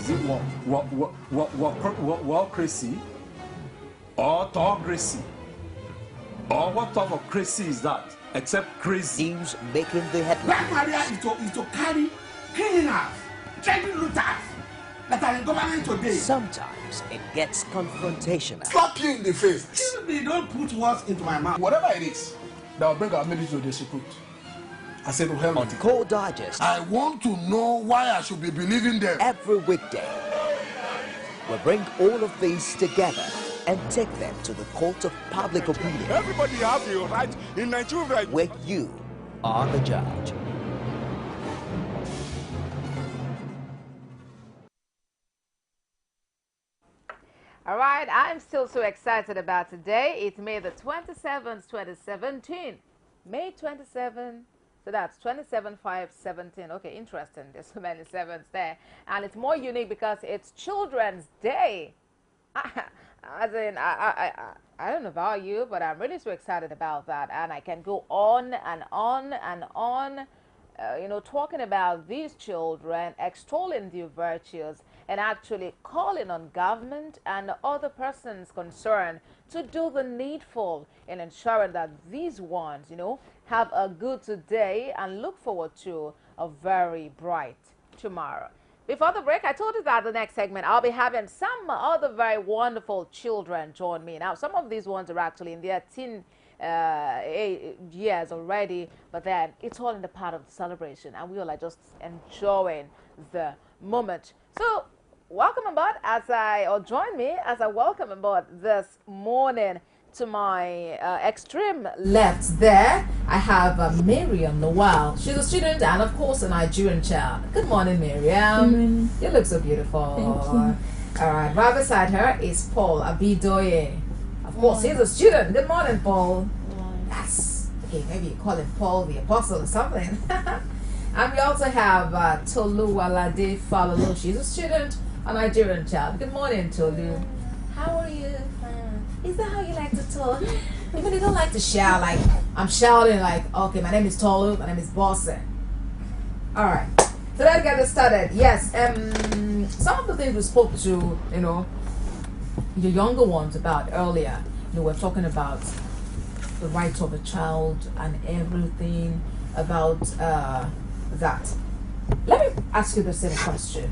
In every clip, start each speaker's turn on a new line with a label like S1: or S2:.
S1: Is it crazy or autocracy? Or what type of crazy is that? Except crazy.
S2: News making the headlines.
S3: That career is to carry criminals, treasure looters that are in government today.
S2: Sometimes it gets confrontational.
S4: Slap you in the face.
S3: They don't put words into my mouth.
S4: Whatever it is that will bring our military to disrepute. I said to hell
S2: On
S4: with it.
S2: Core Digest,
S4: I want to know why I should be believing them.
S2: every weekday, we bring all of these together and take them to the court of public opinion,
S5: Everybody has a right in Nigeria.
S2: where you are the judge.
S6: All right, I'm still so excited about today. It's May the 27th, 2017. May 27th. So that's 27/5/17. Okay, interesting. There's so many sevens there. And it's more unique because it's Children's Day. As in, I don't know about you, but I'm really so excited about that. And I can go on and on and on, talking about these children, extolling their virtues, and actually calling on government and other persons concerned to do the needful in ensuring that these ones, have a good today and look forward to a very bright tomorrow. Before the break, I told you that the next segment, I'll be having some other very wonderful children join me. Now, some of these ones are actually in their teen years already, but then it's all in the part of the celebration, and we all are just enjoying the moment. So, welcome aboard join me as I welcome aboard this morning. To my extreme left there, I have Miriam Noel. She's a student and, of course, a Nigerian child. Good morning, Miriam.
S7: Good morning.
S6: You look so beautiful.
S7: Thank you.
S6: All right, right beside her is Paul Abidoye. Of course, he's a student. Good morning, Paul. Yes. Okay, maybe you call him Paul the Apostle or something. And we also have Toluwalade Falolo. She's a student, a Nigerian child. Good morning, Tolu. How are you? Is that how you like to talk? Even you don't like to shout, like I'm shouting, like, okay, my name is Tolu, my name is Boston. All right, so let's get this started. Yes, some of the things we spoke to, your younger ones about earlier, we're talking about the rights of a child and everything about that. Let me ask you the same question.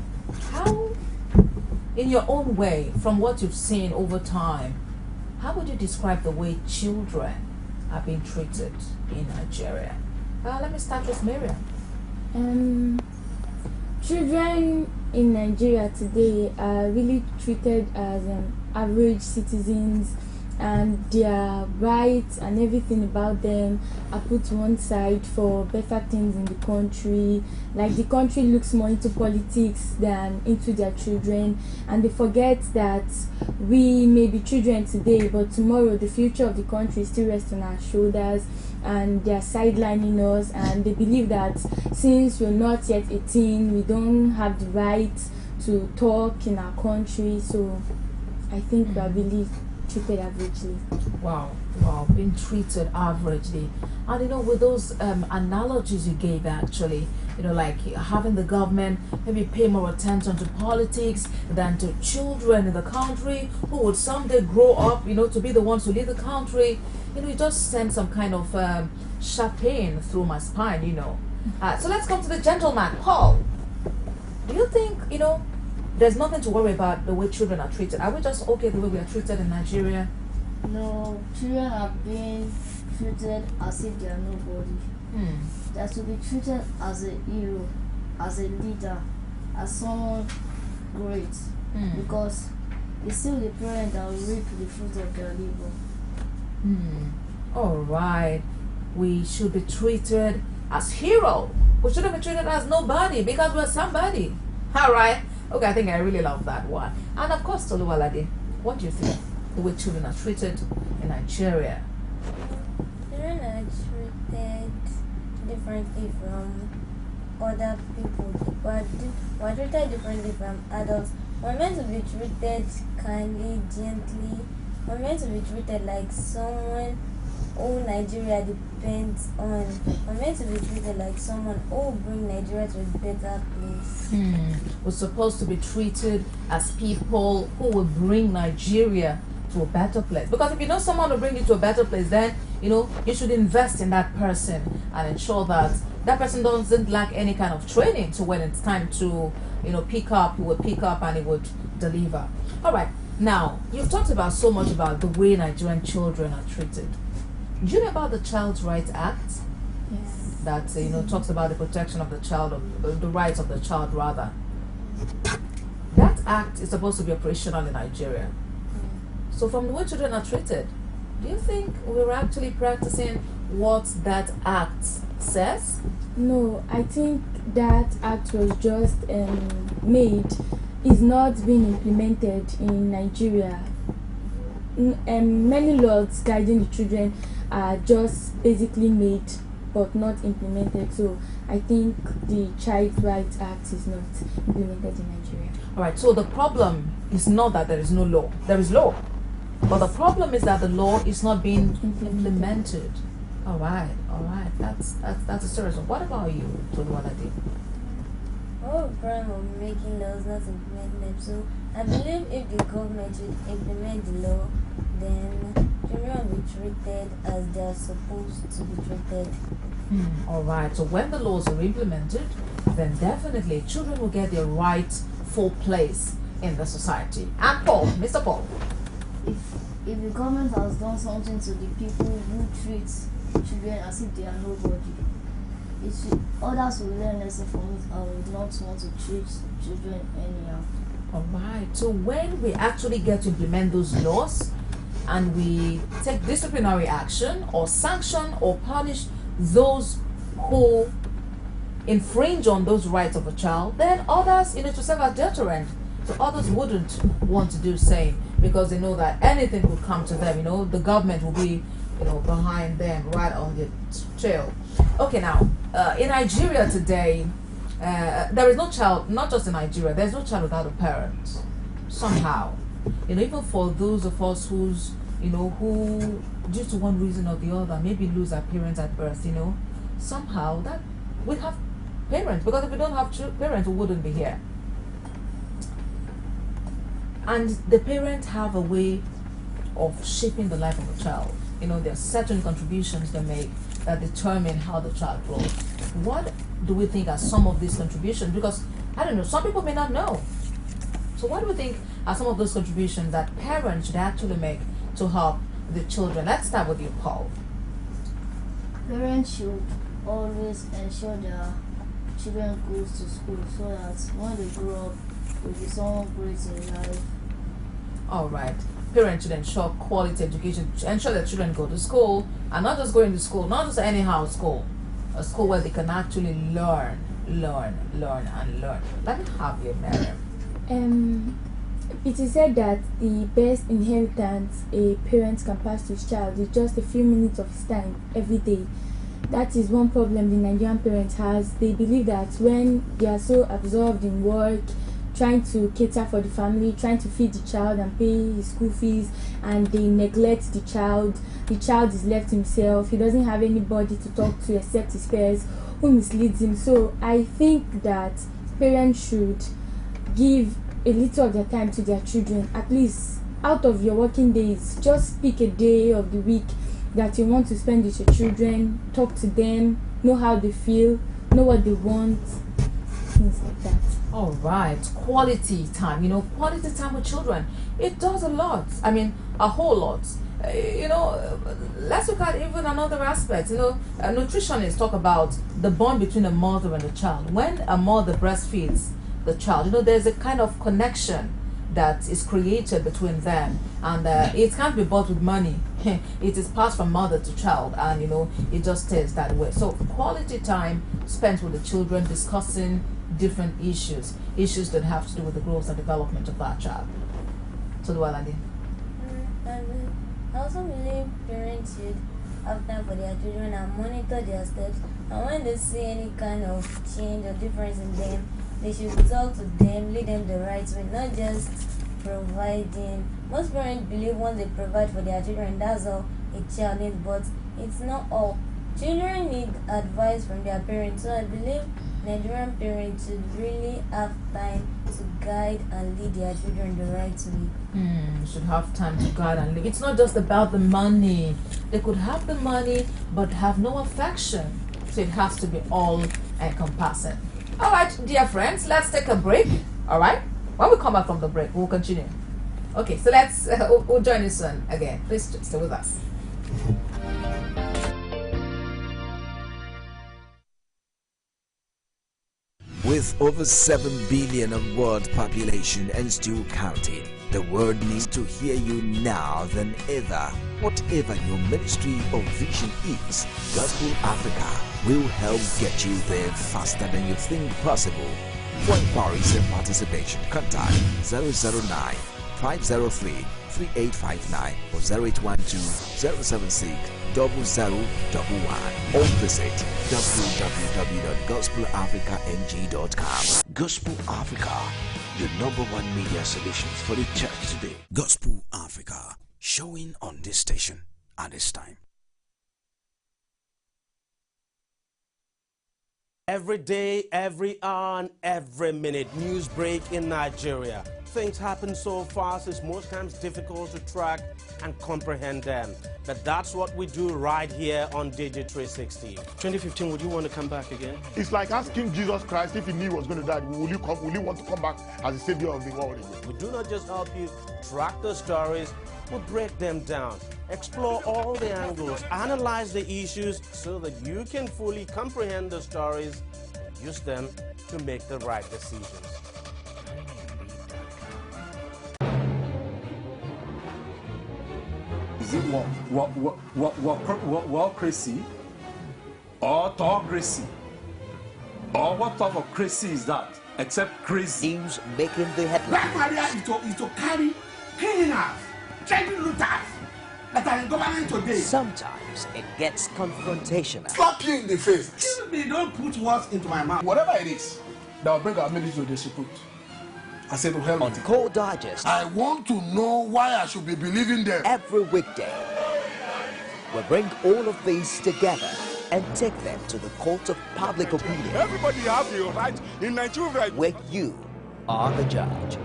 S6: How, in your own way, from what you've seen over time, how would you describe the way children are being treated in Nigeria? Let me start with Miriam.
S7: Children in Nigeria today are really treated as average citizens, and their rights and everything about them are put to one side for better things in the country. Like, the country looks more into politics than into their children, and they forget that we may be children today, but tomorrow the future of the country still rests on our shoulders, and they're sidelining us, and they believe that since we're not yet 18, we don't have the right to talk in our country. So I think we're really treated averagely.
S6: Wow, being treated averagely. And with those analogies you gave, actually, like having the government maybe pay more attention to politics than to children in the country who would someday grow up, to be the ones who lead the country. It just sends some kind of sharp pain through my spine, So let's come to the gentleman, Paul. Do you think, there's nothing to worry about the way children are treated? Are we just okay the way we are treated in Nigeria?
S8: No, children are being treated as if they are nobody. They are to be treated as a hero, as a leader, as someone great, because it's still the parent that will reap the fruit of their labor.
S6: All right, we should be treated as hero. We shouldn't be treated as nobody because we're somebody. All right. Okay, I think I really love that one. And of course, Toluwalade, what do you think the way children are treated in Nigeria?
S9: Children are treated differently from other people. We're treated differently from adults. We're meant to be treated kindly, gently. We're meant to be treated like someone whole Nigeria depends on. We're meant to be treated like someone who will bring Nigeria to a better place.
S10: We're supposed to be treated as people who will bring Nigeria to a better place. Because if you know someone will bring you to a better place, then you should invest in that person and ensure that that person doesn't lack any kind of training. So when it's time to pick up, he would pick up and he would deliver. All right. Now you've talked about so much about the way Nigerian children are treated. Do you know about the Child's Rights Act?
S7: Yes.
S10: That talks about the protection of the child, the rights of the child rather. That act is supposed to be operational in Nigeria. So from the way children are treated, do you think we're actually practicing what that act says?
S7: No, I think that act was just made, is not being implemented in Nigeria. Many laws guiding the children are just basically made but not implemented. So I think the Child Rights Act is not implemented in Nigeria.
S10: All right, so the problem is not that there is no law. There is law. But the problem is that the law is not being implemented. All right. That's a serious one. What about you, Toluwalade?
S9: All crime of making laws not implement them. So I believe if the government should implement the law, then children will be treated as they are supposed to be treated.
S10: All right. So when the laws are implemented, then definitely children will get their rightful place in the society. And Paul, Mr. Paul.
S8: If the government has done something to the people who treat children as if they are nobody, others will learn lesson from it and will not want to treat children anyhow.
S10: All right. So when we actually get to implement those laws and we take disciplinary action or sanction or punish those who infringe on those rights of a child, then others, to serve as deterrent. So others wouldn't want to do the same because they know that anything could come to them. The government will be, behind them, right on the trail. Okay, now in Nigeria today, there is no child. Not just in Nigeria, there's no child without a parent. Somehow, even for those of us who due to one reason or the other, maybe lose our parents at birth. Somehow that we have parents, because if we don't have parents, we wouldn't be here. And the parents have a way of shaping the life of a child. There are certain contributions they make that determine how the child grows. What do we think are some of these contributions? Because, I don't know, some people may not know. So what do we think are some of those contributions that parents should actually make to help the children? Let's start with you, Paul.
S8: Parents should always ensure their children goes to school so that when they grow up, will be someone great in life.
S10: All right. Parents should ensure quality education, ensure that children go to school, and not just going to school, not just anyhow school, a school where they can actually learn. Let me have you, Miriam.
S7: It is said that the best inheritance a parent can pass to his child is just a few minutes of his time every day. That is one problem the Nigerian parents has. They believe that when they are so absorbed in work, trying to cater for the family, trying to feed the child and pay his school fees, and they neglect the child is left himself. He doesn't have anybody to talk to except his peers who misleads him. So I think that parents should give a little of their time to their children. At least out of your working days, just pick a day of the week that you want to spend with your children, talk to them, know how they feel, know what they want, things like that.
S10: All right, quality time. Quality time with children. It does a lot. I mean, a whole lot. Let's look at even another aspect. Nutritionists talk about the bond between a mother and a child. When a mother breastfeeds the child, there's a kind of connection that is created between them, and it can't be bought with money. It is passed from mother to child, and it just stays that way. So quality time spent with the children, discussing different issues that have to do with the growth and development of that child. So do I
S9: also believe parents should have time for their children and monitor their steps, and when they see any kind of change or difference in them, they should talk to them, lead them the right way, not just providing. Most parents believe once they provide for their children, that's all, a child needs, but it's not all. Children need advice from their parents, so I believe Nigerian parents should really have time to guide and lead their children the right way.
S10: Should have time to guide and lead. It's not just about the money. They could have the money but have no affection. So it has to be all encompassing. All right, dear friends, let's take a break. All right, when we come back from the break, we'll continue. Okay, so let's we'll join you soon again. Please stay with us.
S2: With over 7 billion of world population and still counting, the world needs to hear you now than ever. Whatever your ministry or vision is, Gospel Africa will help get you there faster than you think possible. For inquiries and participation, contact 009 503 3859 or 0812 076 0011 or visit www.gospelafricang.com. Gospel Africa, your #1 media solutions for the church today. Gospel Africa, showing on this station at this time.
S11: Every day, every hour, and every minute, news break in Nigeria. Things happen so fast, it's most times difficult to track and comprehend them. But that's what we do right here on Digi360. 2015, would you want to come back again?
S5: It's like asking Jesus Christ if he knew he was going to die, will you want to come back as the savior of the world again?
S11: We do not just help you track the stories, we break them down, explore all the angles, analyze the issues so that you can fully comprehend the stories and use them to make the right decisions.
S1: Is it crazy or autocracy? Or what type of crazy is that? Except crazy.
S2: News making the headlines.
S3: Black Maria is to carry criminals, treasure looters that are in government today.
S2: Sometimes it gets confrontational.
S3: Slap you in the face. Excuse me, don't put words into my mouth.
S4: Whatever it is that will bring our military to disrepute, I said to hell
S2: On
S4: with it.
S2: Core Digest,
S3: I want to know why I should be believing them.
S2: every weekday, we bring all of these together and take them to the court of public opinion,
S5: Everybody have the right in Nigeria.
S2: where you are the judge.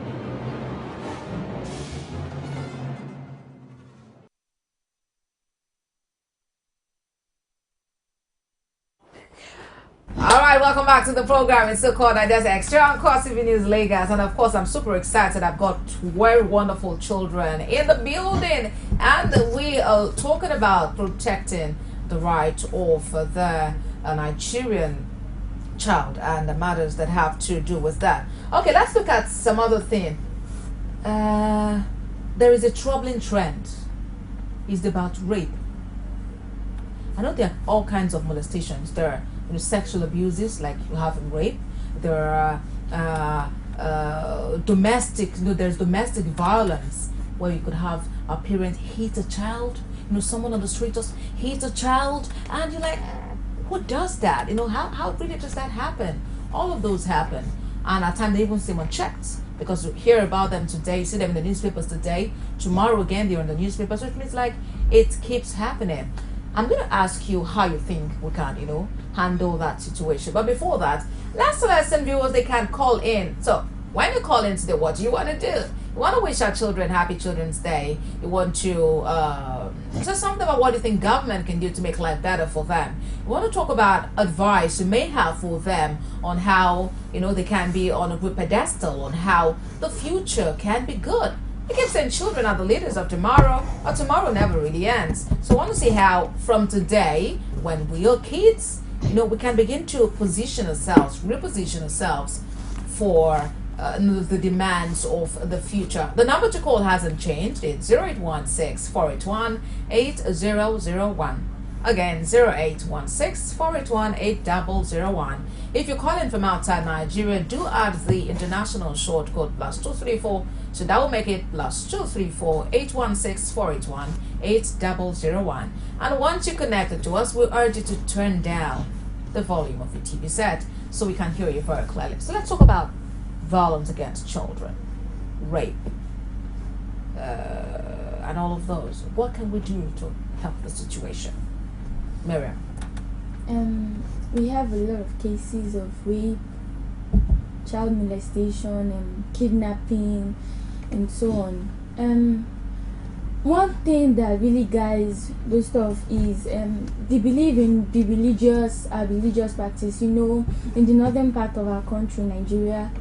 S10: All right, welcome back to the program. It's still called Digest Extra on Core TV News Lagos, and of course, I'm super excited. I've got very wonderful children in the building, and we are talking about protecting the right of the Nigerian child and the matters that have to do with that. Okay, let's look at some other thing. There is a troubling trend. It's about rape. I know there are all kinds of molestations. There are sexual abuses, like you have in rape. There are domestic. There's domestic violence where you could have a parent hit a child. Someone on the street just hits a child, and you're like, who does that? How really does that happen? All of those happen, and at times they even seem unchecked because you hear about them today, you see them in the newspapers today. Tomorrow again, they're in the newspapers. So it means like it keeps happening. I'm going to ask you how you think we can, handle that situation. But before that, let's listen, viewers, they can call in. So when you call in today, what do you want to do? You want to wish our children Happy Children's Day. You want to say something about what you think government can do to make life better for them. You want to talk about advice you may have for them on how, they can be on a good pedestal, on how the future can be good. We keep saying children are the leaders of tomorrow, but tomorrow never really ends. So I want to see how from today, when we are kids, we can begin to reposition ourselves for the demands of the future. The number to call hasn't changed. It's 0816-481-8001. Again, 0816-481-8001. If you're calling from outside Nigeria, do add the international short code +234. So that will make it +234-816-481-8001. And once you're connected to us, we urge you to turn down the volume of your TV set so we can hear you very clearly. So let's talk about violence against children, rape, and all of those. What can we do to help the situation? Miriam.
S7: We have a lot of cases of rape, child molestation, kidnapping, and so on. One thing that really guides those stuff is they believe in the religious practice. You know, in the northern part of our country, Nigeria,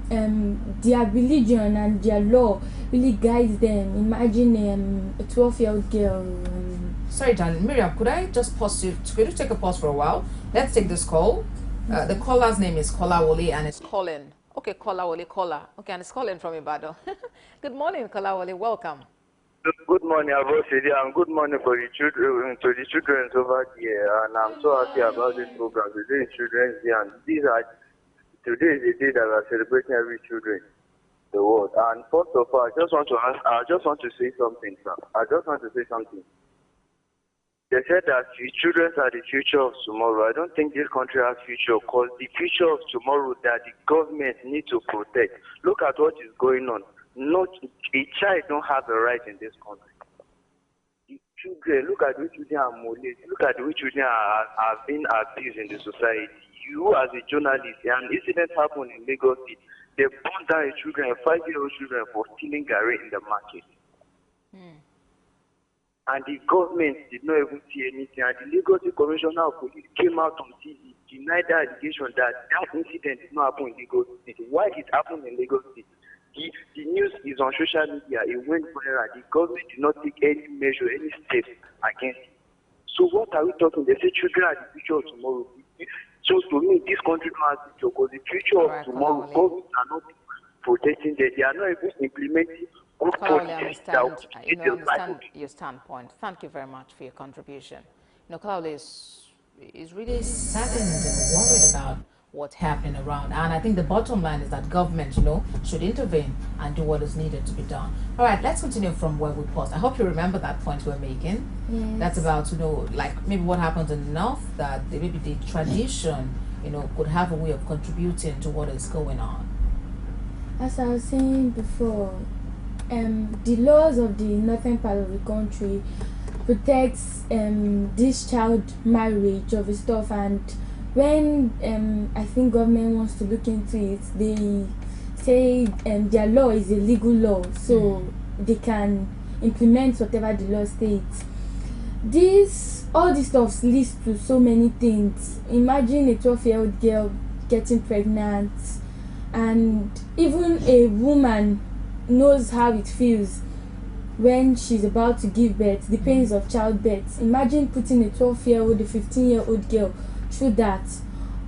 S7: their religion and their law really guides them. Imagine a 12-year-old girl.
S10: Sorry, darling. Miriam, could I just pause you? Could you take a pause for a while? Let's take this call. The caller's name is Kolawole and it's
S6: calling. Okay, Kolawole, caller. Okay, and it's calling from Ibadan. Good morning, Kolawole. Welcome.
S12: Good morning, Abosidi, and good morning for the children, to the children over here. And I'm so happy about this program. Today is Children's Day, and today is the day that we are celebrating every children in the world. And first of all, I just want to say something, sir. They said that the children are the future of tomorrow. I don't think this country has future, because the future of tomorrow that the government needs to protect. Look at what is going on. Not a child don't have a right in this country. The children, look at the way children are molested. Look at the way children are being abused in the society. You as a journalist, an incident happened in Lagos City. They burned down a 5-year-old children for stealing garri in the market. And the government did not even see anything. And the Lagos State Commissioner of Police came out on TV, denied the allegation that incident did not happen in Lagos City. Why did it happen in Lagos City? The news is on social media. It went viral. The government did not take any measure, any steps against it. So what are we talking? They say children are the future of tomorrow. So to me, this country don't have future, because the future of tomorrow, governments are not protecting them. They are not even implementing good policies.
S6: I understand your standpoint. Thank you very much for your contribution. Kolawole is really
S10: saddened and worried about what's happening around, and I think the bottom line is that government, should intervene and do what is needed to be done. All right, let's continue from where we paused. I hope you remember that point we're making.
S7: Yes.
S10: That's about like maybe what happens in the north, that maybe the tradition could have a way of contributing to what is going on.
S7: As I was saying before, the laws of the northern part of the country protects this child marriage of stuff, and when I think government wants to look into it, they say their law is a legal law, so they can implement whatever the law states. All this stuff leads to so many things. Imagine a 12-year-old girl getting pregnant, and even a woman knows how it feels when she's about to give birth, the pains of childbirth. Imagine putting a 12-year-old, a 15-year-old girl through that.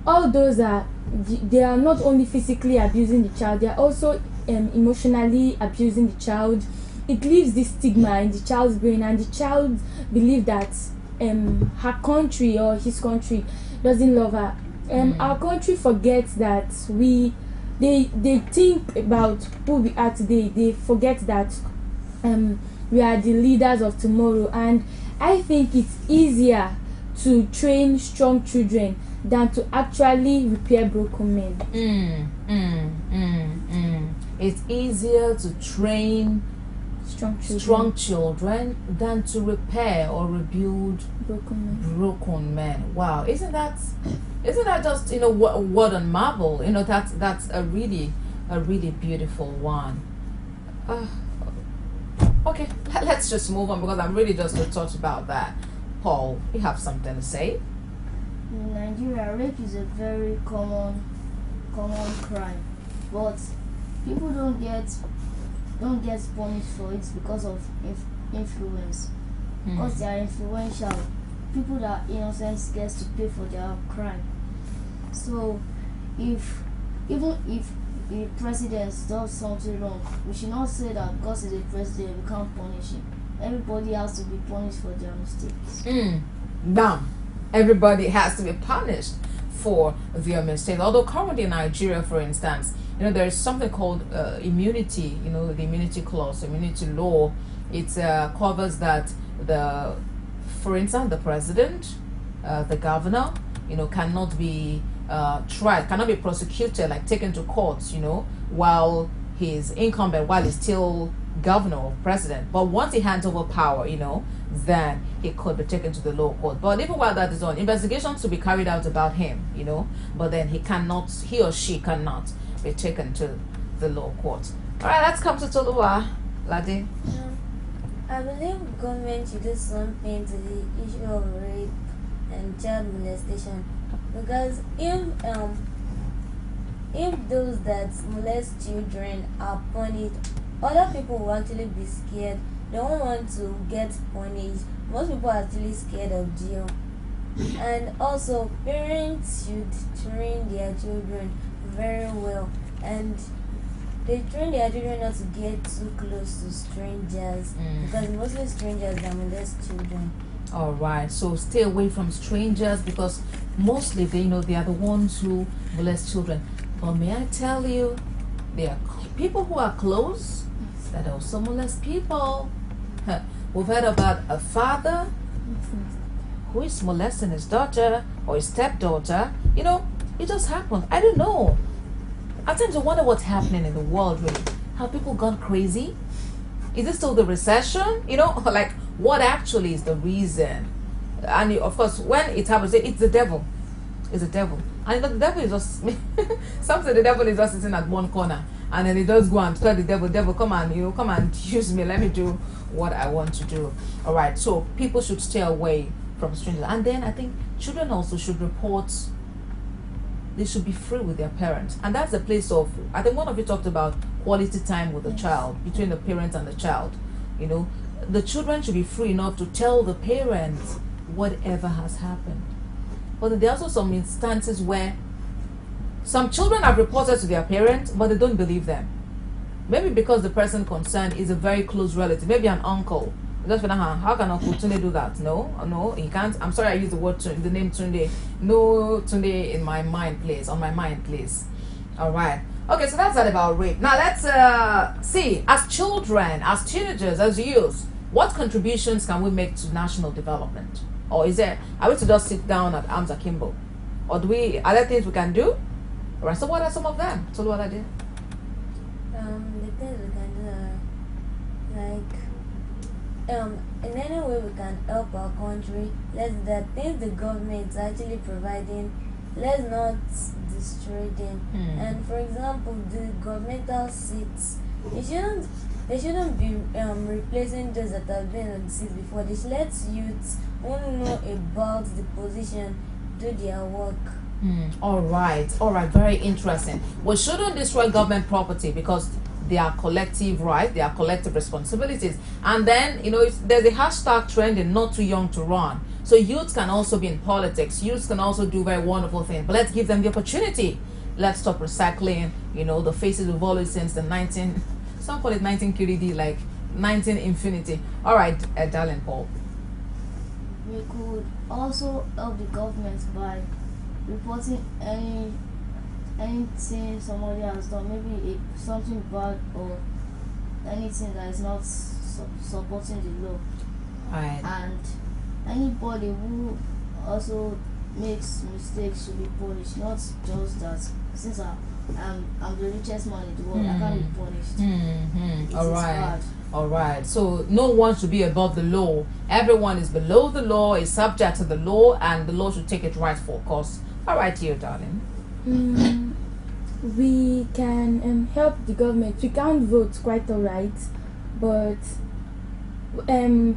S7: All those they are not only physically abusing the child, they are also emotionally abusing the child. It leaves this stigma in the child's brain, and the child believes that her country or his country doesn't love her. Our country forgets that they think about who we are today. They forget that we are the leaders of tomorrow, and I think it's easier to train strong children than to actually repair broken men.
S10: It's easier to train strong children than to repair or rebuild broken men. Wow, isn't that just what on marvel? That's a really beautiful one. Okay, let's just move on, because I'm really just going to talk about that. Paul, you have something to say?
S8: In Nigeria, rape is a very common crime, but people don't get punished for it because of influence. Because they are influential, people that are innocent gets to pay for their crime. So even if the president does something wrong, we should not say that because he's a president we can't punish him. Everybody has to be punished for their mistakes.
S10: Bam! Everybody has to be punished for their mistakes. Although currently in Nigeria, for instance, there is something called immunity. The immunity clause, immunity law. It covers that for instance, the president, the governor, cannot be tried, cannot be prosecuted, like taken to court, while he's incumbent, while he's still governor or president. But once he hands over power, then he could be taken to the lower court. But even while that is on, investigations to be carried out about him, you know, but then he or she cannot be taken to the lower court. All right, let's come to Toluwa. Ladi.
S9: I believe government should do something to the issue of rape and child molestation, because if those that molest children are punished, other people will actually be scared. They don't want to get punished. Most people are actually scared of jail. And also, parents should train their children very well, and they train their children not to get too close to strangers, because mostly strangers that molest children.
S10: All right, so stay away from strangers, because mostly they are the ones who molest children. But may I tell you, there are people who are close that also molest people. We've heard about a father who is molesting his daughter or his stepdaughter. You know, it just happened. I don't know. At times I wonder what's happening in the world, really. Have people gone crazy? Is it still the recession? You know, like, what actually is the reason? And of course, when it happens, it's the devil. It's the devil. And the devil is just, some say the devil is just sitting at one corner. And then he does go and tell the devil, come and use me. Let me do what I want to do. All right, so people should stay away from strangers. And then I think children also should report. They should be free with their parents. And that's a place of, I think one of you talked about quality time with the child, between the parent and the child. You know, the children should be free enough to tell the parents whatever has happened. But there are also some instances where some children have reported to their parents, but they don't believe them. Maybe because the person concerned is a very close relative, maybe an uncle. Just for how can Uncle Tunde do that? No, he can't. I'm sorry I used the name Tunde. No Tunde in my mind, please. On my mind, please. All right. Okay, so that's that about rape. Now let's see, as children, as teenagers, as youth, what contributions can we make to national development? Or are we to just sit down at arms akimbo? Or are there things we can do? All right, so what are some of them? So what I did?
S9: The things we can do are in any way we can help our country. The things the government is actually providing, let's not destroy them. And for example, the governmental seats, they shouldn't be replacing those that have been on the seats before. They should let youths who know about the position do their work.
S10: All right, very interesting. We shouldn't destroy government property because they are collective rights, they are collective responsibilities. And then, there's a hashtag trending, not too young to run. So youths can also be in politics. Youths can also do very wonderful things. But let's give them the opportunity. Let's stop recycling, the faces we've always since the some call it 19 QDD, like 19 infinity. All right, darling Paul.
S8: We could also help the government by reporting anything somebody has done, maybe something bad or anything that is not supporting the law.
S10: Right.
S8: And anybody who also makes mistakes should be punished, not just that since I'm the richest man in the world, I can't be punished.
S10: All right. So no one should be above the law. Everyone is below the law, is subject to the law, and the law should take its rightful course. All right, here, darling.
S7: We can help the government. We can't vote, quite all right, but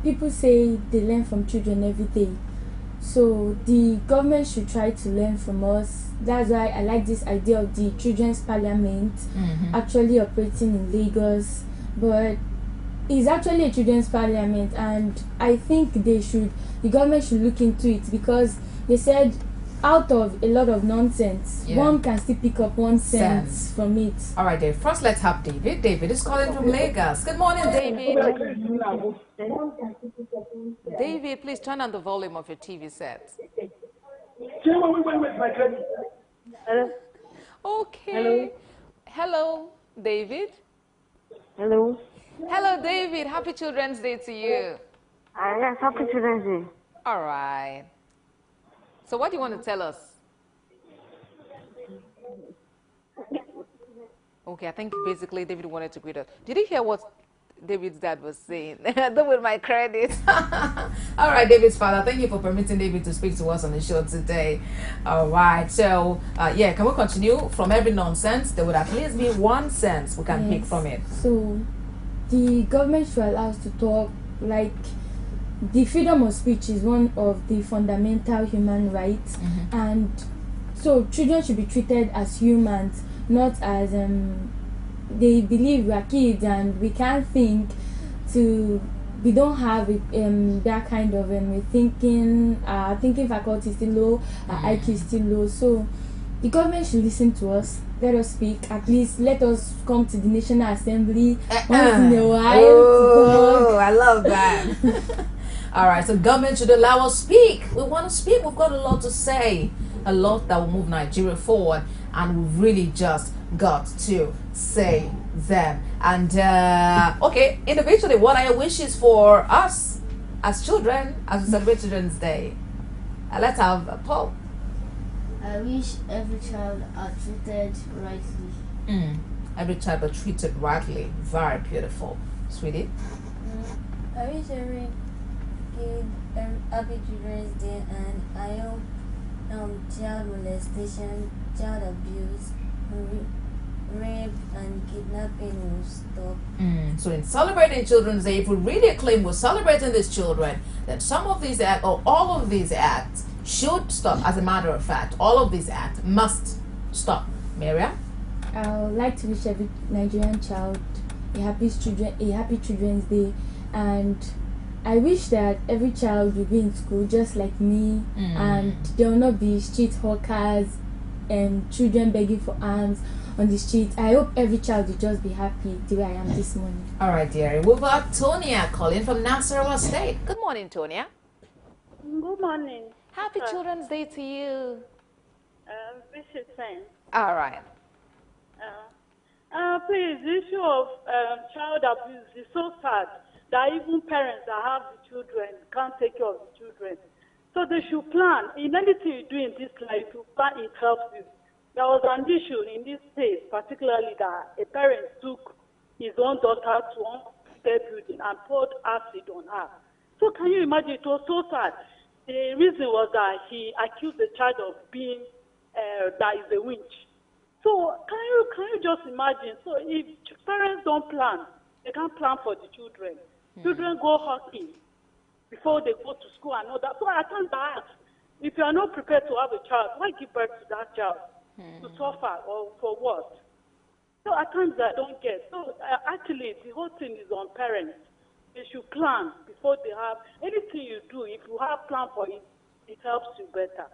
S7: people say they learn from children every day. So the government should try to learn from us. That's why I like this idea of the Children's Parliament actually operating in Lagos. But it's actually a Children's Parliament, and I think the government should look into it, because they said out of a lot of nonsense, one can still pick up 1 cent from it.
S10: All right, Dave. First, let's have David. David is calling from Lagos. Good morning, David. David, please turn on the volume of your TV set. Okay. Hello, David.
S13: Hello.
S10: Hello, David. Happy Children's Day to you.
S13: Yes, happy Children's Day.
S10: All right. So what do you want to tell us? Okay, I think basically David wanted to greet us. Did you hear what
S6: David's dad was saying. Though with my credit.
S10: All right, David's father, thank you for permitting David to speak to us on the show today. All right, so yeah, can we continue? From every nonsense, there would at least be one sense we can pick from it.
S7: So the government should allow us to talk. Like, the freedom of speech is one of the fundamental human rights, and so children should be treated as humans, not as they believe we are kids and we can't think. We don't have that kind of thinking faculty is still low, IQ is still low. So the government should listen to us. Let us speak. At least let us come to the National Assembly once in a while.
S10: Oh, I love that. All right, so government should allow us speak. We want to speak. We've got a lot to say, a lot that will move Nigeria forward, and we've really just got to say them. And okay, individually, what I wish is for us as children, as we celebrate Children's Day. Let's have Paul.
S8: I wish every child are treated rightly.
S10: Every child are treated rightly. Very beautiful, sweetie.
S9: I wish every kid happy Children's Day, and I hope child molestation, child abuse, rape and kidnapping will stop.
S10: So in celebrating Children's Day, if we really claim we're celebrating these children, then some of these acts, or all of these acts, should stop. As a matter of fact, all of these acts must stop. Miriam?
S7: I would like to wish every Nigerian child a happy Children's Day, and I wish that every child will be in school just like me, and there will not be street hawkers and children begging for alms on the street. I hope every child will just be happy the way I am this morning.
S10: All right, dearie. We've got Tonia calling from Nasarawa State.
S6: Good morning, Tonia.
S14: Good morning.
S6: Happy Children's Day to you.
S14: This is Sam.
S6: All right.
S14: Please, the issue of child abuse is so sad that even parents that have the children can't take care of the children. So they should plan. In anything you do in this life, you plan, it helps you. There was an issue in this state, particularly that a parent took his own daughter to one building and poured acid on her. So can you imagine? It was so sad. The reason was that he accused the child of being that is a witch. So can you just imagine? So if parents don't plan, they can't plan for the children. Children go hockey before they go to school and all that. So I can't ask, if you are not prepared to have a child, why give birth to that child? To suffer or for what? So at times I don't get. So actually the whole thing is on parents. They should plan before they have anything you do. If you have plan for it, it helps you better.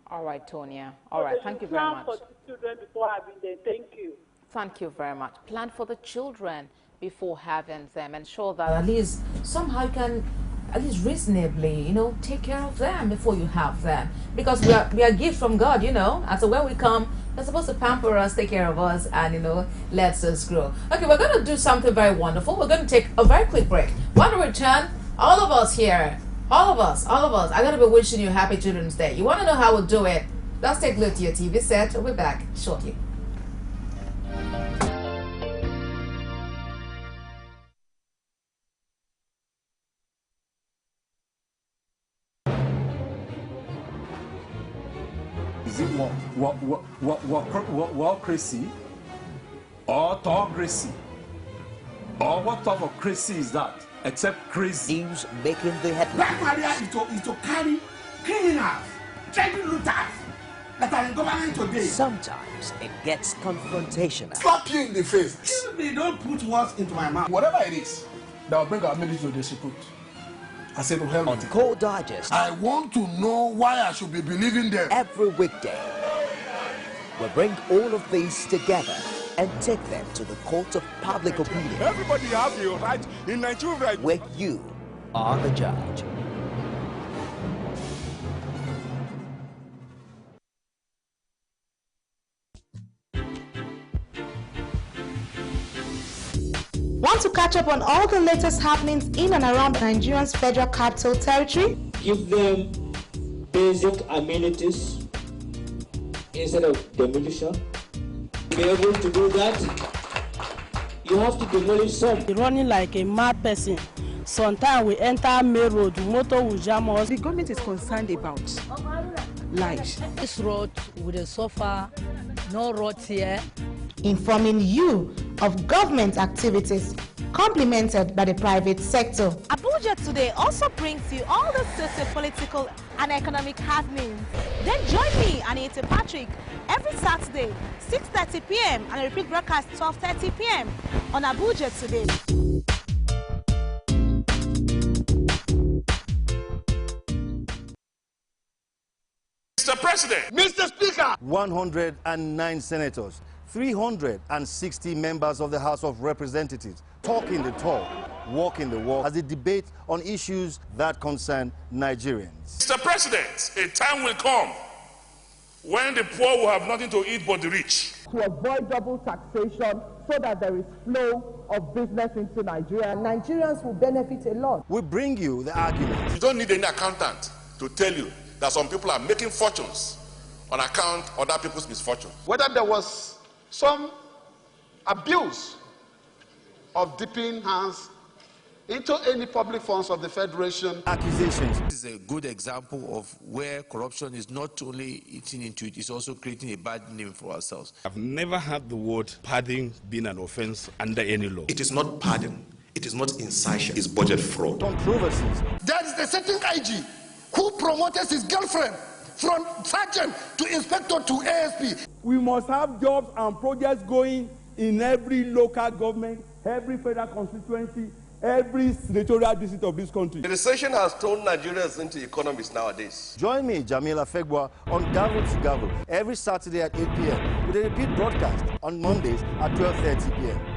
S6: All right, Tonia. All right, thank you very much.
S14: Plan for the children before having them. Thank you.
S6: Thank you very much. Plan for the children before having them. Ensure that
S10: At least somehow you can, at least reasonably, take care of them before you have them. Because we are gifts from God, And so when we come, they're supposed to pamper us, take care of us, and, let us grow. Okay, we're going to do something very wonderful. We're going to take a very quick break. When we return, all of us here, all of us, are going to be wishing you happy Children's Day. You want to know how we'll do it? Let's take a look at your TV set. We'll be back shortly.
S1: Is it crazy or autocracy? Or what type of crazy is that? Except crazy.
S2: News making the headlines.
S3: Black Maria is to carry criminals, treasure looters that are in government today.
S2: Sometimes it gets confrontational.
S3: Slap you in the face. Excuse me, don't put words into my mouth.
S4: Whatever it is that will bring our military to disrepute, I say to hell
S2: on
S4: with it.
S2: Core Digest.
S5: I want to know why I should be believing them.
S2: Every weekday, we bring all of these together and take them to the court of public opinion.
S5: Everybody has a right in Nigeria.
S2: Where you are the judge.
S15: Want to catch up on all the latest happenings in and around Nigeria's Federal Capital Territory?
S16: Give them basic amenities instead of demolition. To be able to do that, you have to demolish some.
S17: Running like a mad person. Sometimes we enter main road, motor will jam us.
S18: The government is concerned about life.
S19: This road will suffer, no roads here.
S15: Informing you of government activities complemented by the private sector.
S20: Abuja Today also brings you all the socio-political and economic happenings. Then join me, Anita Patrick, every Saturday, 6:30 p.m. and a repeat broadcast 12:30 p.m. on Abuja Today.
S21: Mr. President. Mr. Speaker.
S22: 109 senators, 360 members of the House of Representatives, talking the talk, walking the walk as they debate on issues that concern Nigerians.
S21: Mr. President, a time will come when the poor will have nothing to eat but the rich.
S23: To avoid double taxation so that there is flow of business into Nigeria, Nigerians will benefit a lot.
S22: We bring you the argument.
S21: You don't need any accountant to tell you that some people are making fortunes on account of other people's misfortune.
S24: Whether there was some abuse of dipping hands into any public funds of the Federation.
S22: Accusations.
S25: This is a good example of where corruption is not only eating into it, it's also creating a bad name for ourselves.
S26: I've never heard the word pardon being an offense under any law.
S27: It is not pardon. It is not incision. It's budget fraud.
S22: Controversies.
S24: There is the certain IG who promoted his girlfriend from sergeant to inspector to ASP.
S28: We must have jobs and projects going in every local government, every federal constituency, every senatorial district of this country.
S21: The recession has thrown Nigerians into economies nowadays.
S22: Join me, Jamila Fegwa, on Gavel to Gavel every Saturday at 8 p.m. with a repeat broadcast on Mondays at 12:30 p.m.